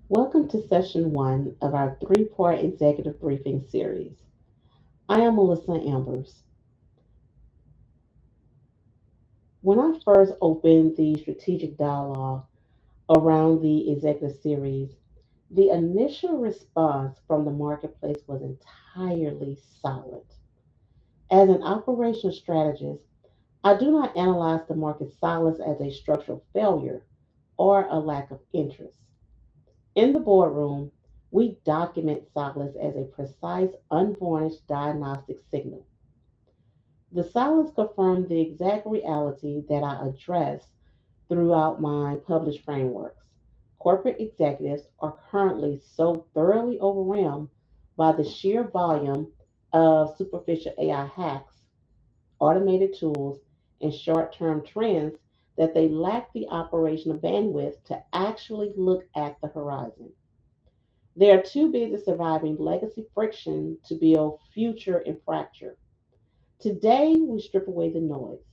Welcome to session one of our three-part executive briefing series. I am Melissa Ambers. When I first opened the strategic dialogue around the executive series, the initial response from the marketplace was entirely silent. As an operational strategist, I do not analyze the market silence as a structural failure or a lack of interest. In the boardroom, we document silence as a precise, unvarnished diagnostic signal. The silence confirmed the exact reality that I address throughout my published frameworks. Corporate executives are currently so thoroughly overwhelmed by the sheer volume of superficial AI hacks, automated tools, and short term trends that they lack the operational bandwidth to actually look at the horizon. They are too busy surviving legacy friction to build future in fracture. Today, we strip away the noise.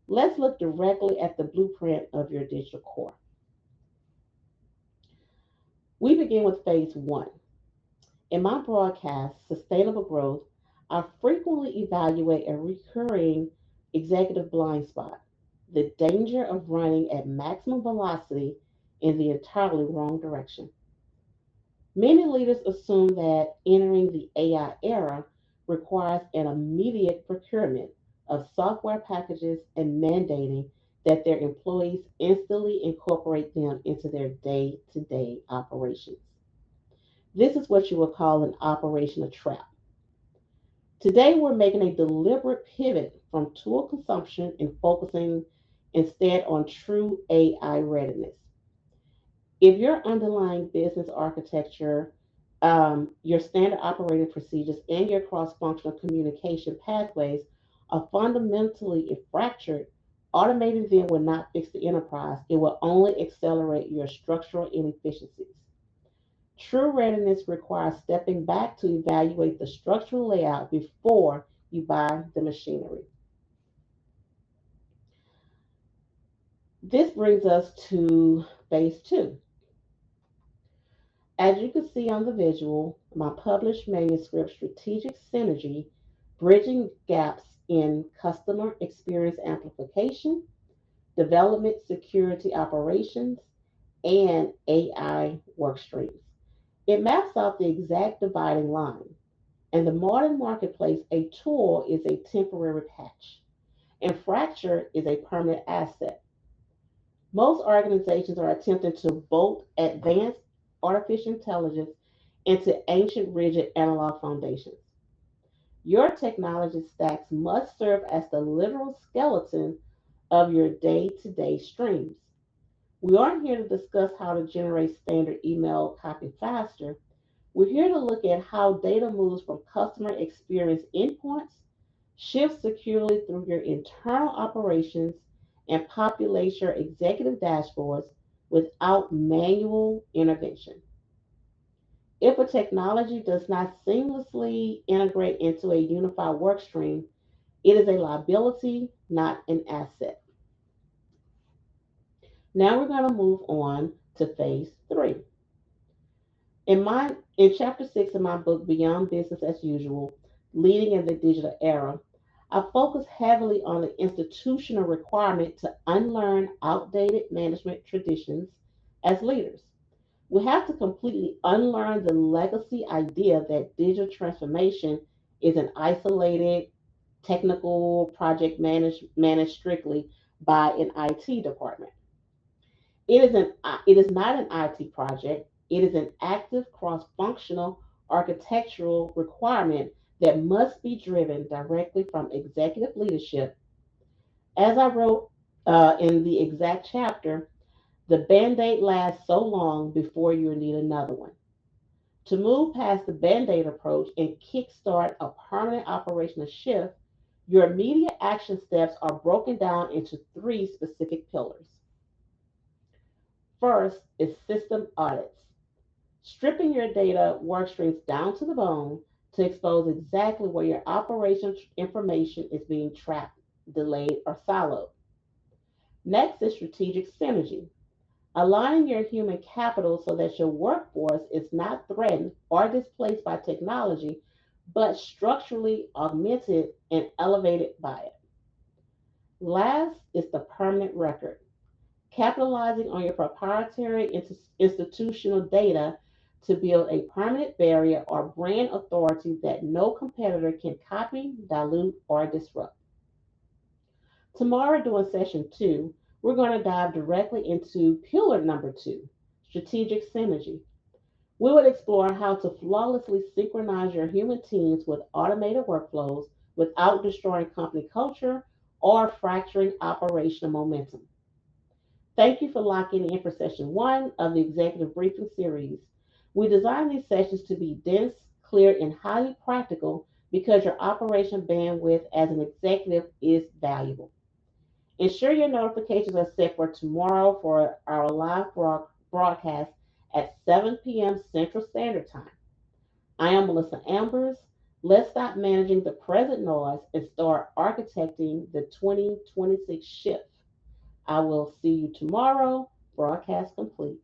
Let's look directly at the blueprint of your digital core. We begin with phase one. In my broadcast, Sustainable Growth, I frequently evaluate a recurring executive blind spot, the danger of running at maximum velocity in the entirely wrong direction. Many leaders assume that entering the AI era requires an immediate procurement of software packages and mandating that their employees instantly incorporate them into their day to day operations. This is what you would call an operational trap. Today, we're making a deliberate pivot from tool consumption and focusing instead on true AI readiness. If your underlying business architecture, your standard operating procedures, and your cross functional communication pathways are fundamentally fractured, automating them will not fix the enterprise. It will only accelerate your structural inefficiencies. True readiness requires stepping back to evaluate the structural layout before you buy the machinery. This brings us to phase two. As you can see on the visual, my published manuscript, Strategic Synergy, Bridging Gaps in Customer Experience Amplification, Development Security Operations, and AI Workstreams. It maps out the exact dividing line. In the modern marketplace, a tool is a temporary patch, and fracture is a permanent asset. Most organizations are attempting to bolt advanced artificial intelligence into ancient rigid analog foundations. Your technology stacks must serve as the literal skeleton of your day to day streams. We aren't here to discuss how to generate standard email copy faster. We're here to look at how data moves from customer experience endpoints, shifts securely through your internal operations, and populates your executive dashboards without manual intervention. If a technology does not seamlessly integrate into a unified workstream, it is a liability, not an asset. Now we're going to move on to phase three. In chapter six of my book, Beyond Business as Usual, Leading in the Digital Era, I focus heavily on the institutional requirement to unlearn outdated management traditions as leaders. We have to completely unlearn the legacy idea that digital transformation is an isolated technical project managed strictly by an IT department. It is not an IT project. It is an active cross-functional architectural requirement that must be driven directly from executive leadership. As I wrote in the exact chapter, the band-aid lasts so long before you need another one. To move past the band-aid approach and kickstart a permanent operational shift, your immediate action steps are broken down into three specific pillars. First is system audits, stripping your data work streams down to the bone to expose exactly where your operational information is being trapped, delayed, or siloed. Next is strategic synergy, Aligning your human capital so that your workforce is not threatened or displaced by technology, but structurally augmented and elevated by it. Last is the permanent record, capitalizing on your proprietary institutional data to build a permanent barrier or brand authority that no competitor can copy, dilute, or disrupt. Tomorrow, during session two, we're going to dive directly into pillar number two, strategic synergy. We will explore how to flawlessly synchronize your human teams with automated workflows without destroying company culture or fracturing operational momentum. Thank you for locking in for session one of the executive briefing series. We designed these sessions to be dense, clear, and highly practical because your operation bandwidth as an executive is valuable. Ensure your notifications are set for tomorrow for our live broadcast at 7 p.m. Central Standard Time. I am Melissa Ambers. Let's stop managing the present noise and start architecting the 2026 shift. I will see you tomorrow. Broadcast complete.